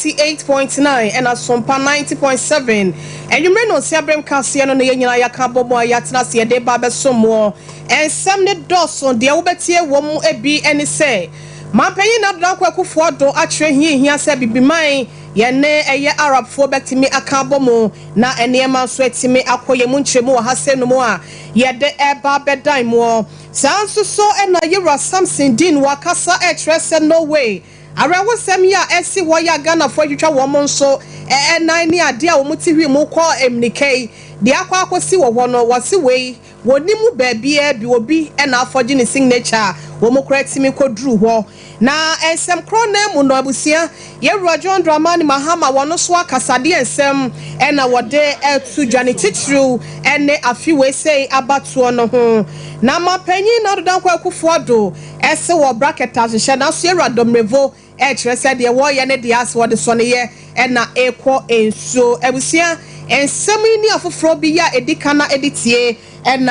98.9 and Sompa 90.7. And you may not see a brem Cassiano Naya Cabo Yatna see a de Baba Somo and some net Dawson, the Obetia woman a be any say. My paying up Danko for do actually here said be mine. Yene a ye Arab for back to me a carbomo, na a near man sweat to me a koya munchemo hasen moa, yet the air barber dime more. Sounds so and a year something din wakasa a tress and no way. Ara was some ya esi waya gana for you woman so and 9 year dear mutivi moko emnike. The aqua si one was away, what nimu baby will be and our forging signature, womocrats me could drew war. Na some crone mundo abusia ye John Dramani Mahama wano swa kasadi ensem and our day to Johnny Titru and a few way say about one ho. Na ma penny not down kwa kufuado ese wa bracket as shana Sierra Domrevo said the warrior ne dias what the sonny ye and na equal and so abusia and some in of frobia edikana editie and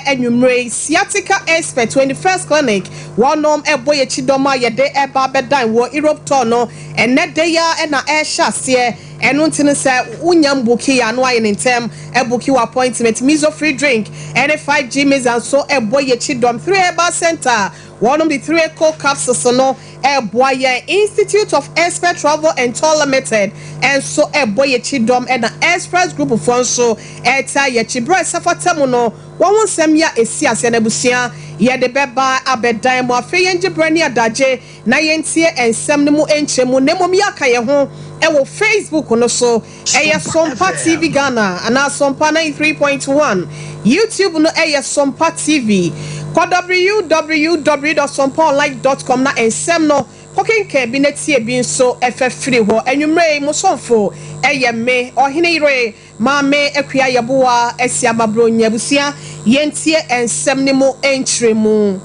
enumere sciatica expert 21st clinic one a boy chidoma ye de e babedan wo Europe tono and net day ya and na air shase and untin say unyam buki ya no ayen intem e buki appointment miso free drink and a 5G miss and so a boy chidom 3 herbal center one of the 3 cold capsules no a boy Institute of Expert Travel and Tour Limited and so a boy chidom and an express group of funds so e ta ye chibra safatemuno one semia esia senebusia ye de beba abedan mo afeyenje brani adaje na yentie ensem ne mu enchemu ne mom yaka ye ho e wo Facebook no so e ye Sompa TV Ghana ana Sompa 93.1 YouTube no e ye Sompa TV ko www.sompaonline.com na ensem no pokin ke bi netie bi nso efefiri ho enwumre mo sonfo eye me ohene ire ma me akua yeboa asia babro nyabusia yentie ensem ne mo entremu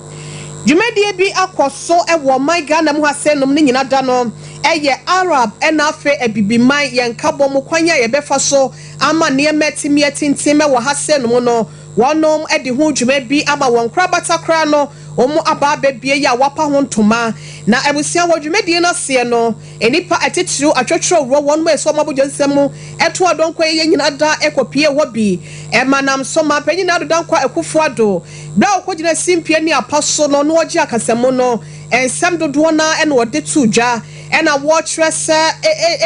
dwumedie bi akoso ewo my Ghana mu hasenom ne nyina da no eye Arab na afe abibiman yenkabo mo kwanya ye befa so ama ne metimi atintim wo hasenom no wonom edi ho dwuma bi ama won krabata kra no omu aba bebie ya wapa ho ntoma na abusia wadwumedie no se no enipa atetiru atwetwero ro won mo eso mabodjonsem eto adonkwa ye nyina da ekopie hobi emanam so ma panyina dodankwa ekufuado bra okogina simpie ni apaso no no oji akasemo no ensem dodo na ene wode tudwa ena watchress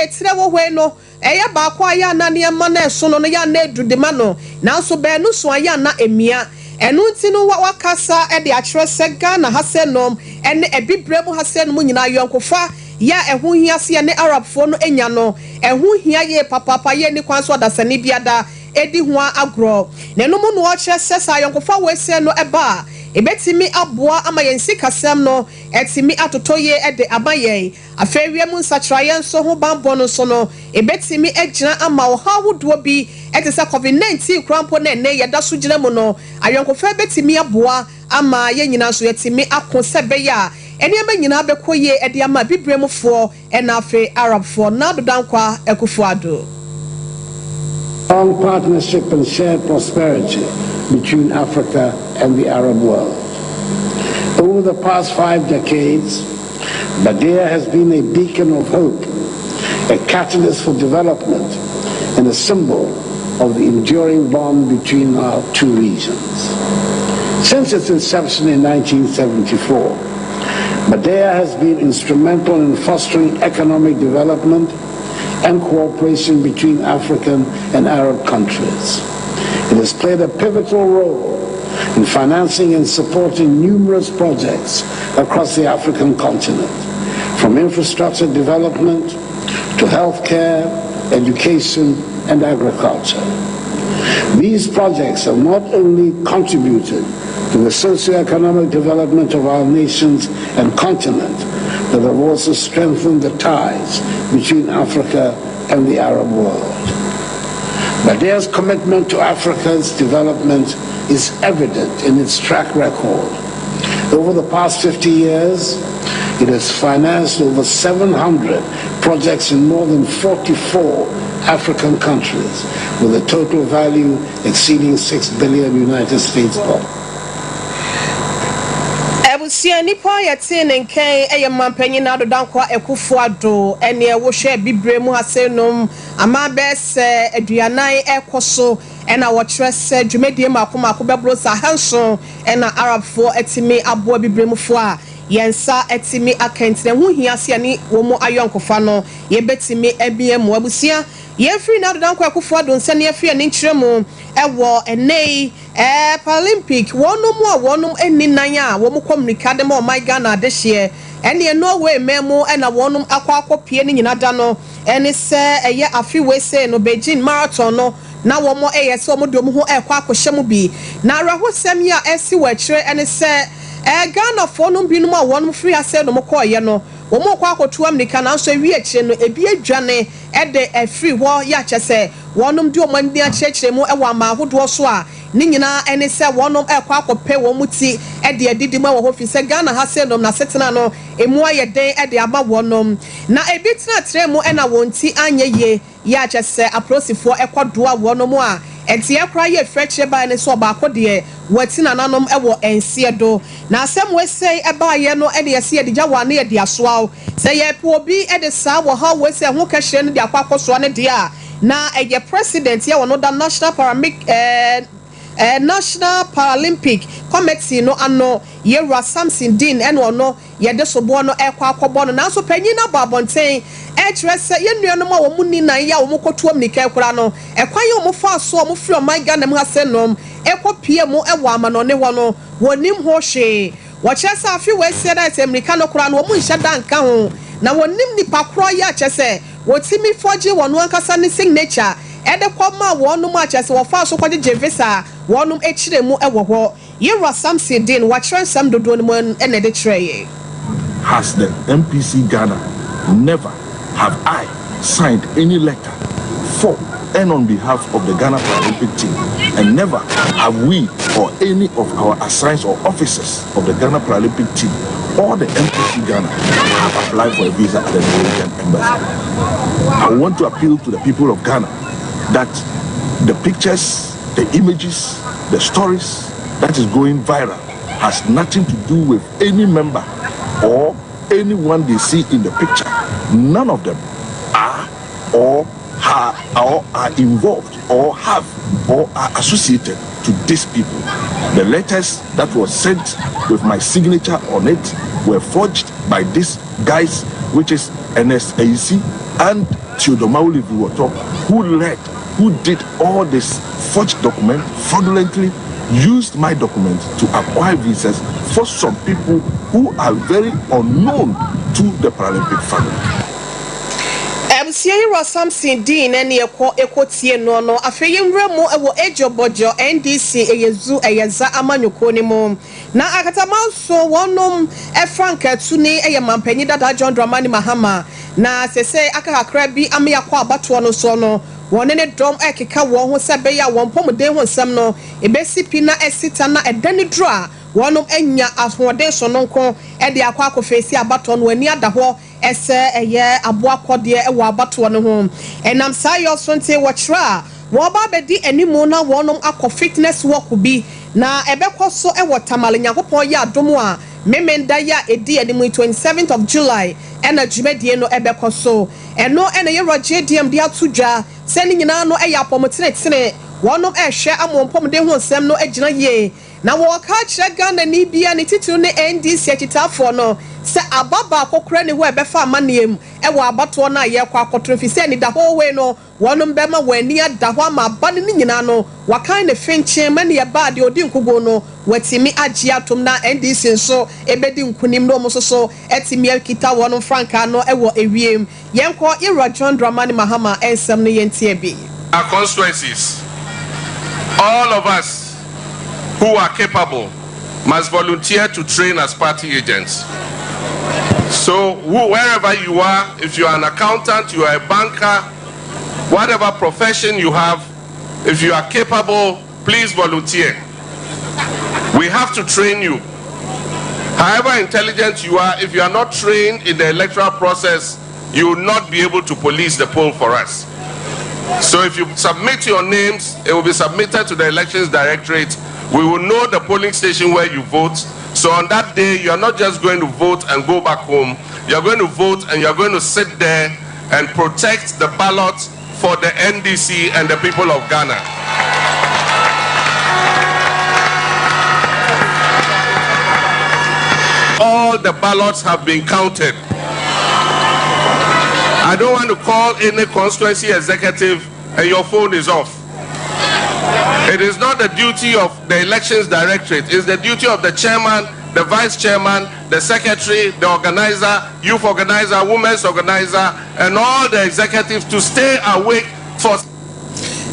etire wo hwe no eya ba kwa ya na ne ma na eso no ya na edudema no nanso be no so ya na emia enu ntinu wakasa e de akyerese Ghana hasenom ene ebibremu hasenom nyina yonkofa ya ehu hia se ne Arabfo no enya no ehu hia ye papapa ye ni kwanso adasane biada edi ho agro nenum no akyerese sa yonkofa wese no eba ebetimi aboa ama yensi kasem no etimi atotoye ede abaye afewiemu nsakraye nso ho bambo no so no ebetimi agina ama wo hawodo bi etese COVID-19 krampo na ne yeda so gina mu no ayonkofa ebetimi aboa ama ye nyina so yetimi akonsebe ya ene ema nyina bekoye ede ama bibremufo ena afe Arabfo na dodankwa ekufuado. Strong partnership and shared prosperity between Africa and the Arab world. Over the past 5 decades, Badia has been a beacon of hope, a catalyst for development, and a symbol of the enduring bond between our two regions. Since its inception in 1974, Badia has been instrumental in fostering economic development and cooperation between African and Arab countries. It has played a pivotal role in financing and supporting numerous projects across the African continent, from infrastructure development to healthcare, education, and agriculture. These projects have not only contributed to the socio-economic development of our nations and continent, but have also strengthened the ties between Africa and the Arab world. Badia's commitment to Africa's development is evident in its track record. Over the past 50 years, it has financed over 700 projects in more than 44 African countries, with a total value exceeding $6 billion United States dollars. Abusia nipa yete nenken eye mampanyin na dodankwa Ekufuado ene wo hwe bibre mu hasenom ama bese aduanan ekoso ena wo kyerese dwumedie makomako bebro sa hanso ena arabfo etimi abo bibre mu fo a yensa etimi akentene hu hiase ani wo mu ayonkofa no ye betimi ebie mu abusia ye free na dodankwa Ekufuado nse ne free ne nkyeremu ewo enei Paralympic wonum eni nanya wo mu communicate dem o my Ghana de hye ene no way memo na wonum akopie ni nyina da no ene se eye afi we say no Beijing marathon no na wo mo se wo mo do mu ho akohye mu bi na rahosem ya esi wa kire ene se Ghana for no binum a wonum free ase no mo koye no wo mo akoto America na so wi akire no ebi adwane de free wo ya kyese wonum di o mandi a kyekire mu wa ma hodo so a ni nyina ene se wonom akopɛ wo muti de adidi ma wo hofi se Ghana ha se nom na setena no emu ayeden de aba wonom na ebi tena tre mu na wonti anyeye ya kyese aprosifo ekodoa wonom a enti ekra ye frɛkye ba ne so ba akode wati na nanom wo ensie do na asem we sei eba ye no de yesi de gyawa na ye de asoa se ye pe obi de sa wo ha we sei ho kahye no de akwakoso ne de a na eye president ye wono da National Paralympic Committee no ano Yera Samson Dean eno no yede sobo no akɔbɔ no nanso panyin na babonten kyerese ye nuanom a wo mu ni nan ya wo mu koto amnika ekura no ekwan ye wo mu fa so wo mu firi my Ghana mu hasenom ekopie mu ewo amano ne wo no wonim ho hwe wo kyerese afi we se da se amnika no kura no wo mu nhye danka ho na wonim nipa kro ya kyerese wotimi foji wo no ankasa ne signature ede kwama wonum a kyerese wo fa so kwaje visa wonum ekire mu ewo ho Yera Samson Dean wa kyerɛ sam dodo no mu ene de kyerɛ has the MPC Ghana never have I signed any letter for and on behalf of the Ghana Paralympic team, and never have we or any of our assigns or officers of the Ghana Paralympic team or the MPC Ghana have applied for a visa at the Norwegian embassy. I want to appeal to the people of Ghana that the pictures, the images, the stories that is going viral has nothing to do with any member or anyone they see in the picture. None of them are involved or have or are associated to these people. The letters that were sent with my signature on it were forged by these guys, which is NSAC and Theodomauli Viwoto, who did all this forged document fraudulently, used my document to acquire visas for some people who are very unknown to the Paralympic family. Yera Samson Dean ene ekotie no no afeye nwremu ewo ejobojo NDC eyezu eyeza amanyoko ni mu na akatamanso wonom efranka tuni eye mampanyi dada John Dramani Mahama na sese akakakra bi ame yakwa abato no so no wone ne dom ekeka wo ho sebe ya won pomden ho nsam no ebesi pina esita na edani dro a wonom enya ahoden so no nko e de akwa akofesi abato no ani adaho ese eye aboa kode e wo abato no ho enam sayo sonte wo kra wo ba bedi animu na wonom akọ fitness work bi na ebekoso e wo tamale nyakopon ya adomu a memenda ya edi animu 27th of July ena dwumedie no ebekoso eno ena ye roje dm dia tudwa se ni nyina no e ya pomotene wonom e hwe amompom de ho nsem no agina ye na wo ka kire Ghana ni bia ni titulu ne NDC akitafo no se ababa akokora ne ho ebefa amanem e wo abato na ye kwa akotro fi se ni da ho we no wonom bema wani ada ho ama ba ne nyina no wakan ne fenche mane ye ba de odi nkugo no watimi agye atom na NDC nso ebedi nkunim no mo so etimi akita wonom franka no e wo ewiem yenko Yera John Dramani Mahama ensem ne yentie bi our constituencies. All of us who are capable must volunteer to train as party agents. So wherever you are, if you are an accountant, you are a banker, whatever profession you have, if you are capable, please volunteer. We have to train you. However intelligent you are, if you are not trained in the electoral process, you will not be able to police the poll for us. So if you submit your names, it will be submitted to the Elections Directorate. We will know the polling station where you vote, So on that day, you're not just going to vote and go back home. You're going to vote and you're going to sit there and protect the ballot for the NDC and the people of Ghana. All the ballots have been counted. I don't want to call any constituency executive and your phone is off. It is not the duty of the elections directorate. It's the duty of the chairman, the vice chairman, the secretary, the organizer, youth organizer, women's organizer, and all the executives to stay awake for.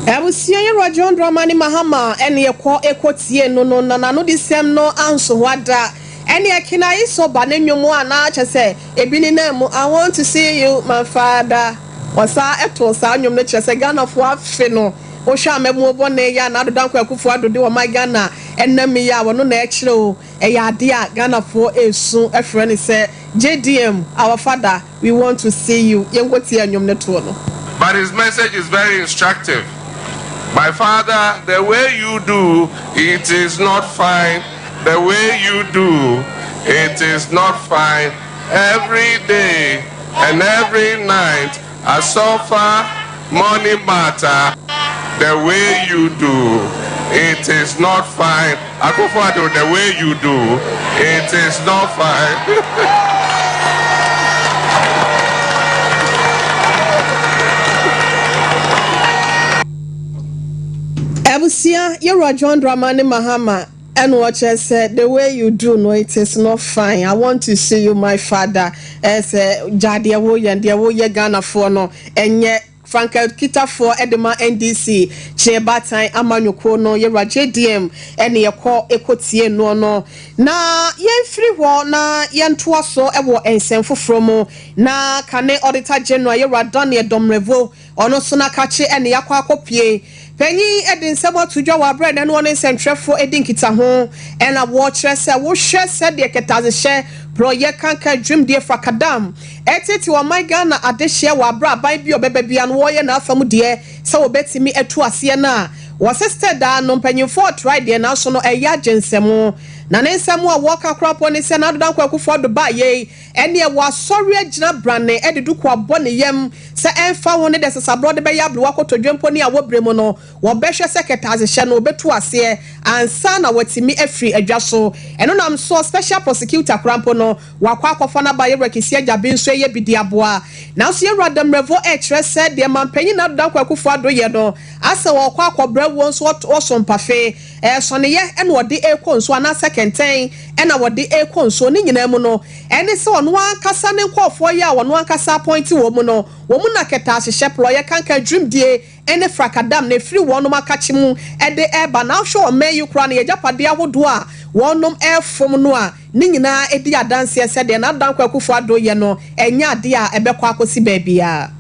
I was seeing Rajon Dramani Mahama and your equity no the same no answer what that. Any akina iso banenyo mu anacha say ebinina mu I want to see you my father wasa eto sa anyom ne chese Ghana fo afi no o sha memu obone ya na dodan kwa kufu adode o my Ghana enam ya wono na ekire o e ya ade a Ghana fo esu efre ne say JDM our father we want to see you yengoti anyom ne to no. But his message is very instructive. My father, the way you do it is not fine. The way you do, it is not fine. Every day and every night, I suffer money matter. The way you do, it is not fine. I go for the way you do, it is not fine. Ebusia, you're John Dramani Mahama. And what I said, the way you do, no, it is not fine. I want to see you, my father, as a Jadia Woya and Diawoya Ghana for no, and yet Franka Kita for Edema NDC, Chebatan Amanyoko, no, Yera JDM, and your call Ekotie no. Na yen free war, na yen twaso, ewo and senfo fromo, na Kane Auditor General, Yera Dania Domrevo, or no sooner catch it and Yakwa copy. Penny Edin Sabo to Joe bread and one is and for Edin Kita home and a watcher said, what share said the Ketazi share, bro, ye can't dream dear Frakadam. Ete to a my Ghana at this share wa bra by your baby and warrior now from dear, so betty me at 2 siena. Was a stead down non penny for try the announcement no a yagen semo. Nane Samoa walk a crop on his another down for the buy ye, and ye was sorry a jina brand edukwa bonny yem, sa and found it as a brother by Yabluako to jump on your bremono, or Besha secretary channel betu as here, and son I would see me a free adjustle, and on I'm so special prosecutor crampono, Wakako fana by Rekisia Jabin Sway Bidiabua. Now see Radam Revo H said the man penny not down for do yedo, as a Wakako bread once what awesome parfait, Sonny and what the air cons one second and our de aircon so ni nyinamuno and it's on one kasa ne kwa for ya one kasa point womuno womuna keta hye lawyer kanka dream die and the frakadam ne free one ma kachimu e de eba now show me you kra ne japade ahodo a wonom air fom no a ni nyina e di adanse se de na dan kwa kufu adoye no enya ade a ebekwa akosi ba bia.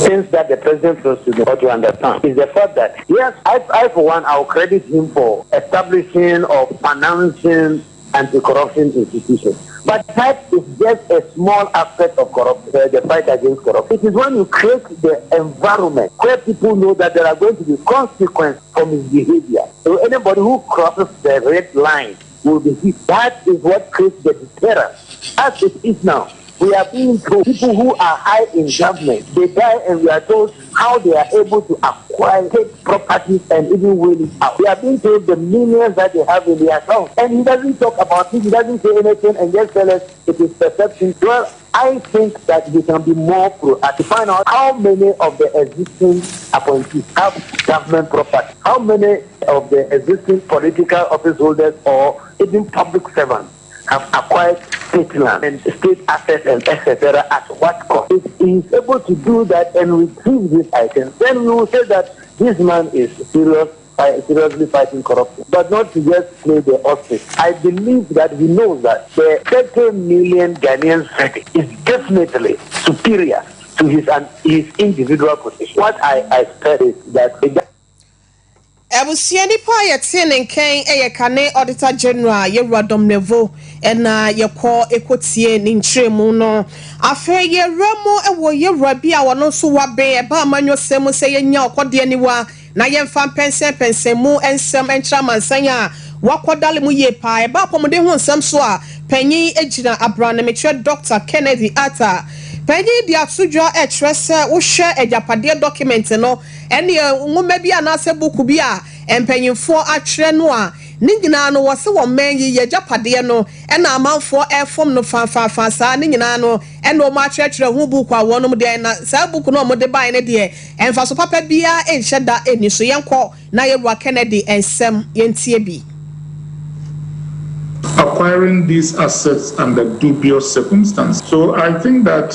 Things that the president wants to understand is the fact that, yes, I for one, I'll credit him for establishing or financing anti-corruption institutions. But that is just a small aspect of corruption, the fight against corruption. It is when you create the environment where people know that there are going to be consequences from his behavior. So anybody who crosses the red line will be hit. That is what creates the deterrence. As it is now, we are being told people who are high in government, they die and we are told how they are able to acquire, take properties and even will it out. We are being told the millions that they have in their account. And he doesn't talk about it, he doesn't say anything and just tell us it is perception. Well, I think that we can be more proactive to find out how many of the existing appointees have government property, how many of the existing political office holders or even public servants have acquired state land and state assets and etc. at what cost. If he is able to do that and retrieve these items, then we will say that this man is seriously fighting corruption, but not to just play the office. I believe that he knows that the 30 million Ghanaians is definitely superior to his individual position. What I expect is that Ebusiani pa yete nenken Kane Auditor General Yeradom Nevo ena yekọ ekotie ni ntremu no afa yeremo ewo yerabi a wono so wabe ba amanyo semu se yenya okode aniwa na yemfa pense mu ensem entra mansanya wakodale mu ye pa e ba pomode ho nsem so a panyi ejina abran metre Dr. Kennedy Atta panyi dia sudwa e trese wo hwe ejapade document no ene nwoma bi anase buku bi a empanyimfo atwere no a ninyina no wose wo manyi ye japade no ena amanfo efom no fa sa ninyina no ena o ma atwere hu buku a wonom de na sa buku no mo de ban ne de emfa so papa bia enhyeda eni so yenko na yewa Kennedy ensem yentie bi. Acquiring these assets under dubious circumstances. So I think that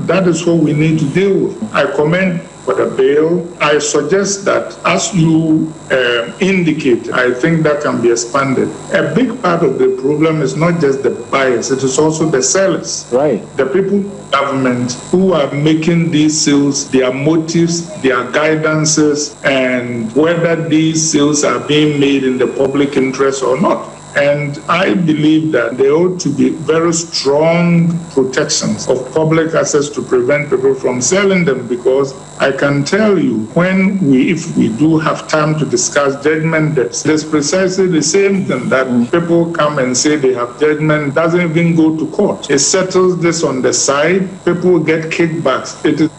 that is what we need to deal with. I commend for the bill. I suggest that, as you indicate, I think that can be expanded. A big part of the problem is not just the buyers, it is also the sellers. Right. The people, government, who are making these sales, their motives, their guidances, and whether these sales are being made in the public interest or not. And I believe that there ought to be very strong protections of public access to prevent people from selling them, because I can tell you, if we do have time to discuss judgment debts, there's precisely the same thing that people come and say they have judgment, doesn't even go to court. It settles this on the side, people get kickbacks. It is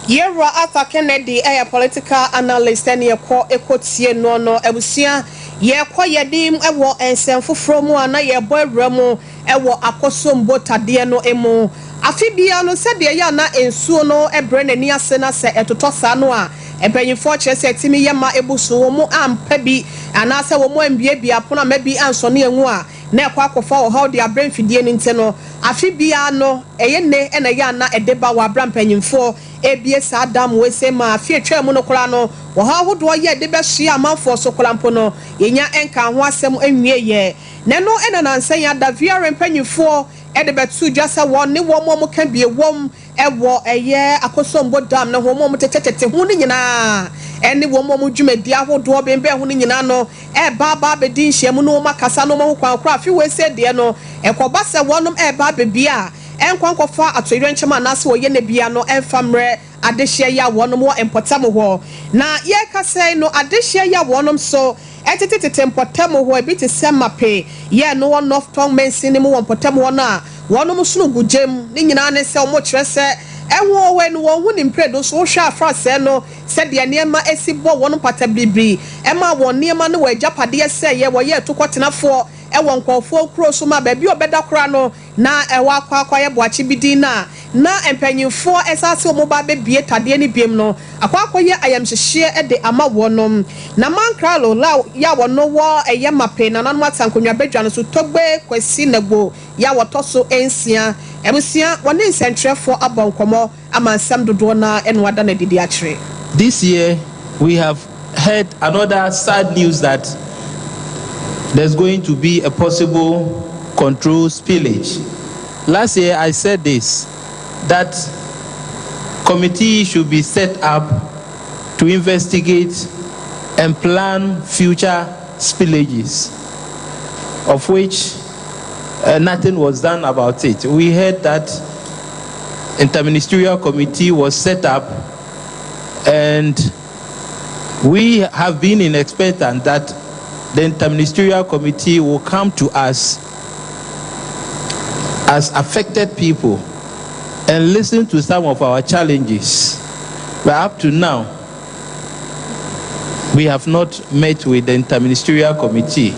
Yera Arthur Kennedy, a political analyst, and ye call Ekotie no ebusia ye kwa yedim ewo ensem foforo mu ana ye boy remo ewo akosombo tade no emu afibia no se de ya na ensuo no ebre nani ase na se etoto sa no a empanyifo kire se timi ye ma ebuso wo mu ampa bi ana se wo mu ambie bia pono ma bi anso ne enwu a na ekwa akofa wo how de abran fidie ni nte no afibia no eye ne ena ya na edeba wa abran panyimfo ebie sa adam we se ma afie twa mu no kora no wo ha hodo ye de be hia amanfo so kora mpo no yenya enka ho asem anwie ye ne no ena na nsan ya da viare panyimfo ede betu dwasa won ne wo mo ka bie wom ewo eye akosombo dam na ho mo tetetete hu ni nyina ene wo mo dwumadi ahodo bembe hu ni nyina no e ba be din hyiam no makasa no mo kwan kra afi we se de no ekoba se wonom e ba be bia enkwankofa atoyire nchema na se wo ye ne bia no enfamre adehye ya wonom wo empotam ho na ye kasai no adehye ya wonom so etete empotam ho e bi te semape ye no one of tongue mensin mu empotam ho na wonom sunu gujem ni nyina ne se o mo kire se enwo we no wo hu ni mpredo so hwa afra se no se de niema esibo wonom patabibri ema wo niema no wa japade se ye wo ye tokotenafo ewo nkofo kro so ma ba bi obeda kra no na ewa akwa ye boachi bidin na empanyimfo esase o mo ba be bie tade ni biem no akwa ye ayamhyehye e de ama wonom na mankralo la ya wono wo eye mape na nanu atankonwa bedwa no so togbe kwasi nagbo ya wotoso ensia ebusia woni nsentrefo abonkomo amansam dodo na enwada na didi akire. This year we have heard another sad news that there's going to be a possible controlled spillage. Last year I said this, that committee should be set up to investigate and plan future spillages, of which nothing was done about it. We heard that interministerial committee was set up, and we have been in expectation that the interministerial committee will come to us as affected people and listen to some of our challenges. But up to now, we have not met with the interministerial committee.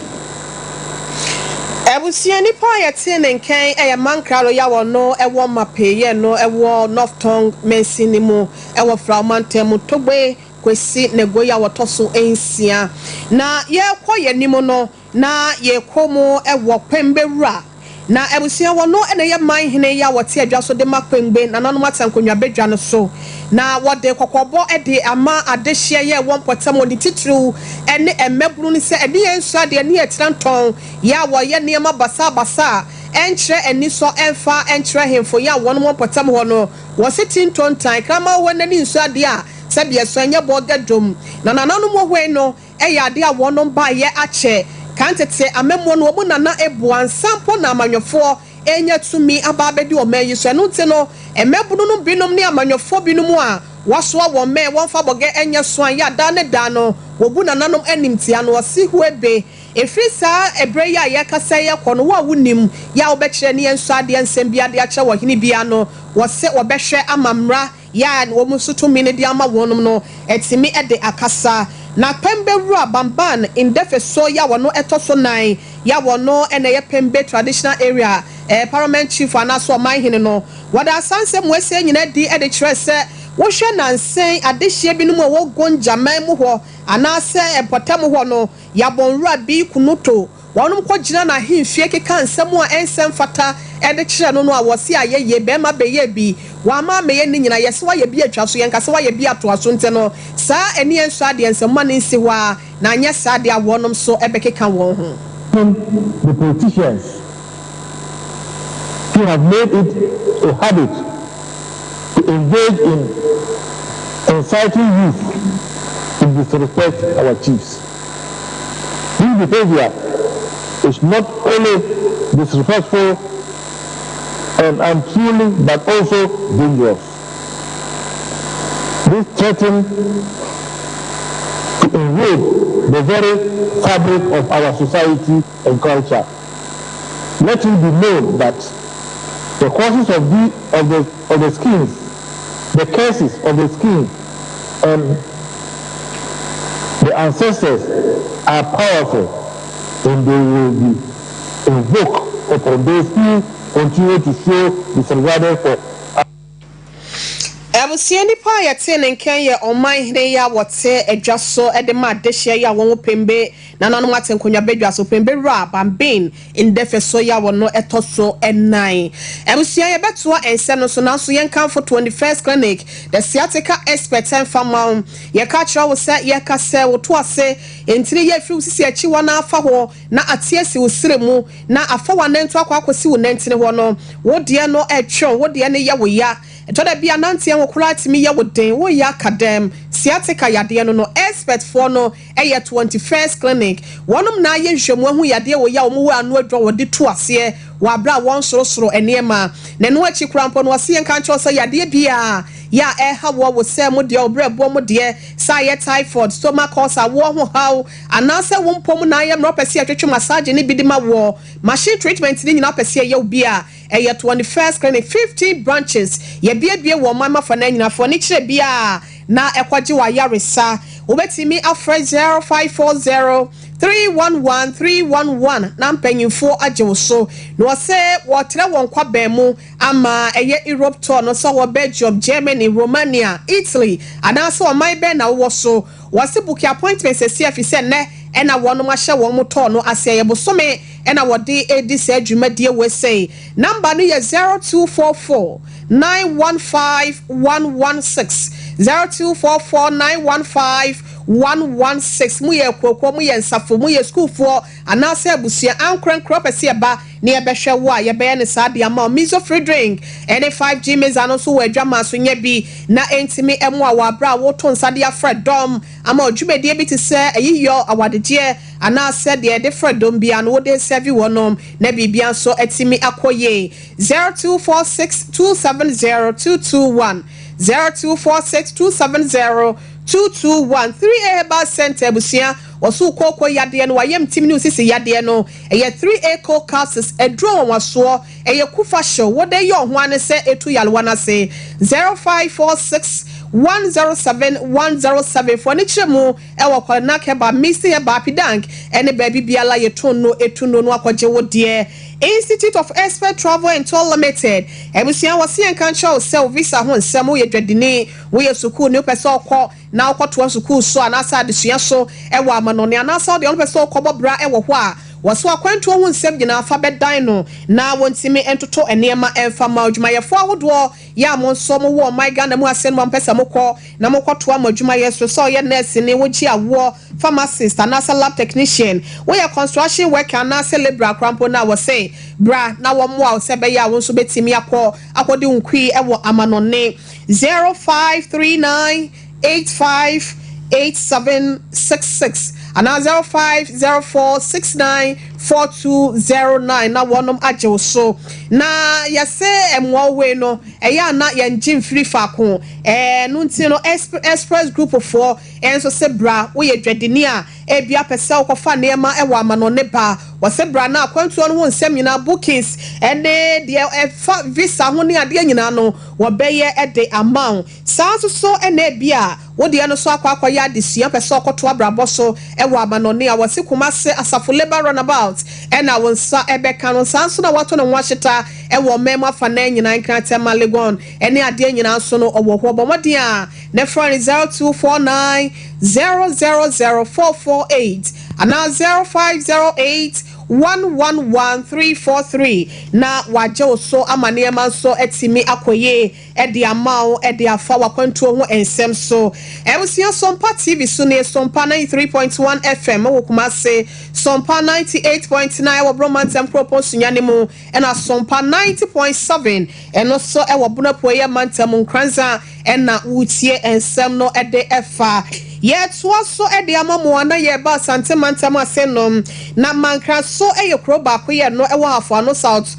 Ebusiani pa yete nenkan eye mankralo ya wono ewo mapeye no ewo north tongue mensinimu ewo fragmentemu togbe kwesi nego ya wotoso ensia na ye koye nimo no na ye komo ewo pembewura na ebusia wono ene ye man hene ya wote adwa so de makpengbe na nanu matankonwa bedwa no so na wode kokobo ede ama adehye ye wonpotam oni titru ene emebru ni se ede yensu ade ne yetranton ya wo ye niema basa enchre eni so enfa enchre hemfo ya wono wonpotam ho no wo sitin tontan kama wonani nsu ade a sebie so enya bogadom na nananu mo hwe no eya ade a wono ba ye ache kantete amemo no obu nana ebu ansampo na amanyofo enya tumi ababedi o mayi so eno nte no emebunu no binom ne amanyofo binum a wasoa wo me won fa boge enye so an ya da ne da no wo bu nananom animtia no wose huebe efiri saa ebre ya ye kasa ye kono wo wunim ya wo be kire ne enso ade ensem bia de ache wo hini bia no wose wo be hwe amamra ya wo musuto mi ne de ama wonum no etimi ede akasa na pembe ru bamban in defeso ya wono etoso nan ya wono ene ye pembe traditional area parliament chief anaso man hene no wada sanse mwese nyina di ede kire se wo hwe nansen adehye bi no mo wo gonjaman mu ho anase epotam ho no ya bonru bi kunuto wonum ko gina na himfie keka nsem a ensem fata ede kire no no a wose ayeye be ma be ye bi wa ma me ye ni nyina yese wa ye bi atwa so yenka se wa ye bi ato aso nte no saa eni enso ade ensem ma nsi wa na anya saa ade awonum so ebe keka won ho. The politicians who have made it a habit to engage in inciting youth to disrespect our chiefs. This behavior is not only disrespectful and untrue, but also dangerous. This threatens to erode the very fabric of our society and culture. Let it be known that the causes of the schemes, the cases of the scheme, and the ancestors are powerful, and they will be invoked upon those who continue to show disregard for. Abusia nipa ya te ne nkan ye oman hene ya wote adwaso ede ma dehye ya won pembe na nanu atenkonya bedwaso pembe ra bambin in defeso ya wono etoso enan. Abusia ye betoa ense no so na so yen kan for 21st clinic the sciatica expert and farmer ye ka kira wo se ye ka se wo to ase entire ye fi sisi achi wona afa ho na atiesi wo siremu na afa wa nantu akwakosi wo nantine ho no wo de no etwe wo de ne ye wo ya etoda bia nantie wo kura timi ye wo den wo ya kadem sciatica yade no expert for no eye 21st clinic wonum na ye hwemu ahu yade wo ya wo wo anu adwo wo de to ase wa bra won sorosoro enema na no achi krampo no wase yen kan cho so yade bia ya ha wo se mo de obrebo mo de sa ye typhoid stomach ulcer wo ho haw anase wo mpom na ye mro pese atwetwe massage ni bidima wo machine treatment ni nyina pese ye bia eye 21st clinic 15 branches ye bia wo mama fa na nyina fo ni kire bia na ekwaje wa yaresa obetimi afre 0540 311 na mpanyimfo agyewo so no se wotre won kwaba mu ama eye Europe tour no so wo Belgium Germany Romania Italy anase o mai be na wo so wase book appointment se CF se ne ena wono ma hye won tour no ase ye bosome ena wode edi se adwumadie we say number no ye 0244 915 116 0244 915 116 mu ye kwokwo mu ye nsafo mu ye school for anase abusia ankrenkro pese ba ne ebehwe wo a ye be ne saade ama miso free drink ene 5G mezano so wadwama so nya bi na entimi emu a wa bra wo to nsade afre dom ama odwumedie bi te se ayiyo awadegye anase de de fre dom bia no wo de serve wonom na bibia so etimi akoye 0246 270 221 0246 270 221 3A Bar Center busia wasu koko yade no wayem timni usisi yade no eye 3A co classes edro waso eye kufa show wode yo ho ane se etu yalwana se 0546 107 107 for nichemu ewo kwana keba misi eba pidank ene baby biala yetonno etuno no akwaje wodie Institute of Expert Travel and Tour Limited ebusia wase enkan show se visa ho nsem wo yedwadini wo yesuku ne pese okọ na okọto suku so anasa adesua so ewo amanone anasa de on pese okọ bra ewo ho a waso akwantu ho nsem gina afa bedan no na wontimi entoto enema emfa ma odwumayefo ahodo ya mo nso mo wo my Ghana mu asem mo pese mokọ na mokọto amadwumayeso so ye nurse ne wochi awo pharmacist anasa lab technician wo ya construction worker anasa labor krampo na wo say bra na wo mo a se be ya wo nso betimi akodi nkwi ewo amanone 0539 858766 and 050469 4209 na wonom agye so na yɛse emwo we no ɛya na yɛngye free faako no nti no express group for enso se bra wo ye dwadini a ebia pese okofa neema ewa amano ne ba wose bra na akwantu no ho nsɛm nyina bookings ene de visa ho ne ade nyina no wo bɛyɛ ede amount saa so ene bia wo de no so akwa ya adesua pese okoto abrabɔ so ewa amano ne a wose kumase asafo labor runabout ena wonsa ebeka no saa so na wato no waheta ewo mema fa na nyina nkratema legon ene ade nyina so no owo ho bomode a ne phone 0249 000448 and now 0508 111343 na waje so amane man so etimi akoye e de amao e de afa wakwantuo ho ensem so ebusia Sompa TV so ne Sompa 93.1 FM wo kuma se Sompa 98.9 wo bromantem propose nyane mu e na Sompa 90.7 eno so e wo bonapoye mantem nkranza e na wutie ensem no e de efa yet was so e de amamo na ye ba santemantam asenom na mankra so e ye kro ba ko ye no e wa afo no south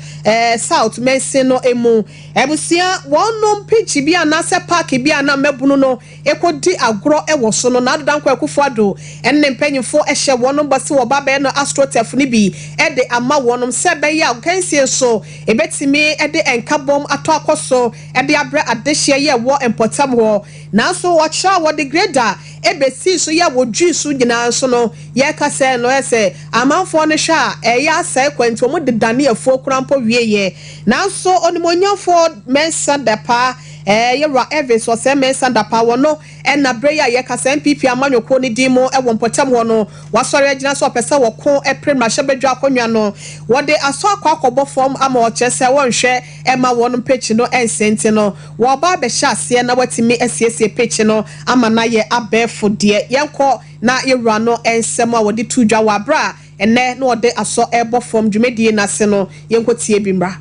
mense no emu ebusia wonom pitch bi anase park bi ana mabunu no ekodi agro e wo so no na dodan kwa kufuado enne mpanyimfo e hye wonom base wo ba be no astrotef ni bi e de ama wonom se be ya kansie so ebetimi e de enkabom ato akoso e de abre adehye ye wo empotam ho na so wo cha wo de grader ebesi so ya wo dwi so nyina so no ye ka se no ese amanfo no hwa e ya sai kwanti mo de dane afo krampo wieye na so onimonyafo mensa dapa yera Evis was mensa dapa wono na breya ye ka se MPP amanyoko ni dimo e wo mpotam ho no wasore agina so pese wo ko epre ma hyebedwa akonwa no wo de aso akwa form ama o chese wo nhwe e ma wono pechi no ensenti no wo ba be hya ase na watimi asiesie pechi no ama na ye abefo de yenko na yera no ensem a wo de tudwa wa bra ene no de aso ebo form dwumedie na se no yenko tie bi mra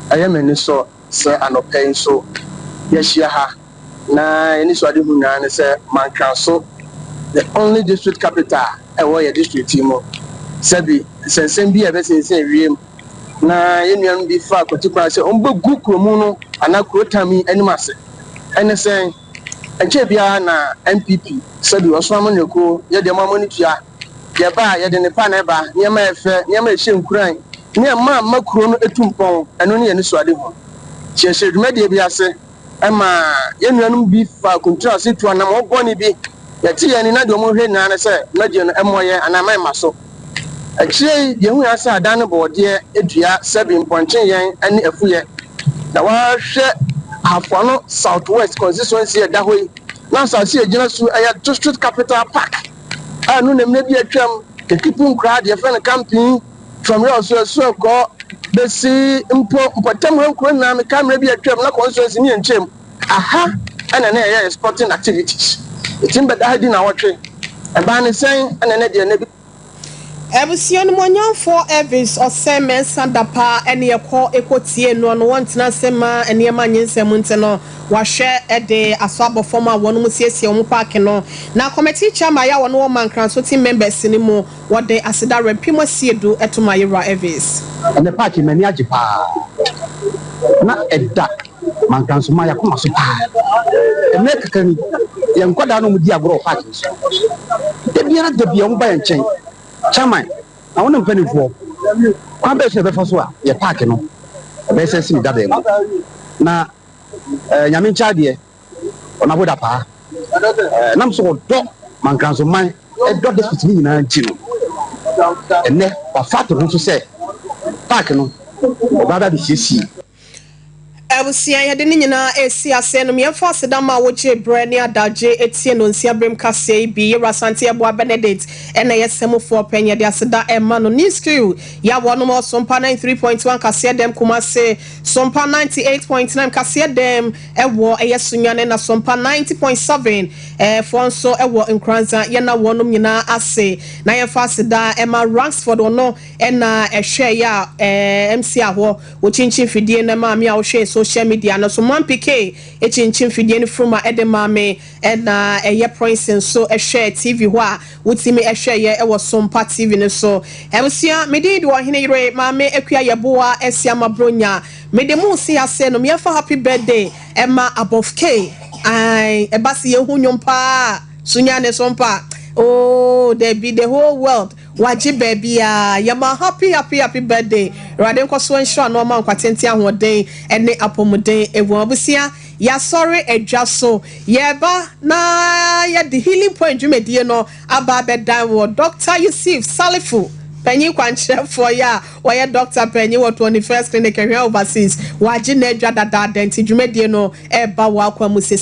ayameni so se anopen so yeshia ha na eni so ade hunya ne se mankan so the only district capital e wo ye district mo sabi sensen bi e be sensen wiem na yenuan bi fa kwatikwa se ombo gu kromu no ana krotami animase ene sen enche bia na MPP sabi oswamo nyeko ye de mamoni tua ye ba ye de ne pa na ba nyema efe nyema ehye nkuran ni ama makuro no etumpon eno ne ye ne so ade ho chese dwumade bi ase ama yenuanum bi fa kontra se tu anam oboni bi ye ti ye ni na de mo hwe na ne se na de no emoye anamai maso achie ye hu asa adan boode edua 7 ponchen yen ane afuye na wa hwe afono southwest constituency e da hoyi na asase agina su aya district capital park anu nemne bi atwam kekipu nkra de fe na camping from your so go besi mpotam hankro na me camera bi atwam na constituency ni enchem aha ana na ye sporting activities itim beda hadi na wotwe e ba ne sen ana na de na bi ebusion monyamfo Evis oseme sandapa ene ekọ ekotie no no wontina sema ene ma nyensem nteno wahwe ede asabo form a wono musiesie omo park no na committee chairman ya wono mankran so team members ni mu wode aseda repimo siedu etoma yera Evis ene park mani ajipa na edda mankran so ma yakoma so pa ene kakani yankwada no mudi agro park so de biara de bia mba yenchen chairman I want to penny for one best ever for so your park no best see that them na nyamin chadie ona boda pa nam so do man kan so man e do de fitini nyina nti no enne wa fat no so say park no baba bi sisi ebusia ye de nyina esi ase no me fa aseda ma wo che brani adaje etie no nsia brem kase bi ye rasante ebo Benedict ena ye semofo penye de aseda emma no ni skill ya wono mo Sompa 93.1 kase dem kuma se Sompa 98.9 kase dem ewo eye sunyane na Sompa 90.7 fonso ewo nkranza ye na wono nyina ase na ye fa aseda emma Ransford ono ena ehwe ya MC aho wo chinchin fidie na ma me a wo hwe social media no so man pk echinchin fidie ni from edemame na eye points so share TV ho a wutimi share ye e wo Sompa TV ne so ebusia mede do hene yire mame akua yeboa esiama bronya mede mu si ase no me fa happy birthday Emma above K ai ebasi ye hunyom pa sunya ne Sompa oh there be the whole world waji baby yama happy birthday rade nko so ensure no ma nkwatenti ahoden ene apomuden ewu abusia ya sorry edwaso yeba na ya the healing point dwumedie no aba bedan wo Dr. Yusuf Salifu penyi kwanchefo ya waya Dr. penyi wo 21st clinic here overseas waji na edwa dada denti dwumedie no eba wa kwa musesi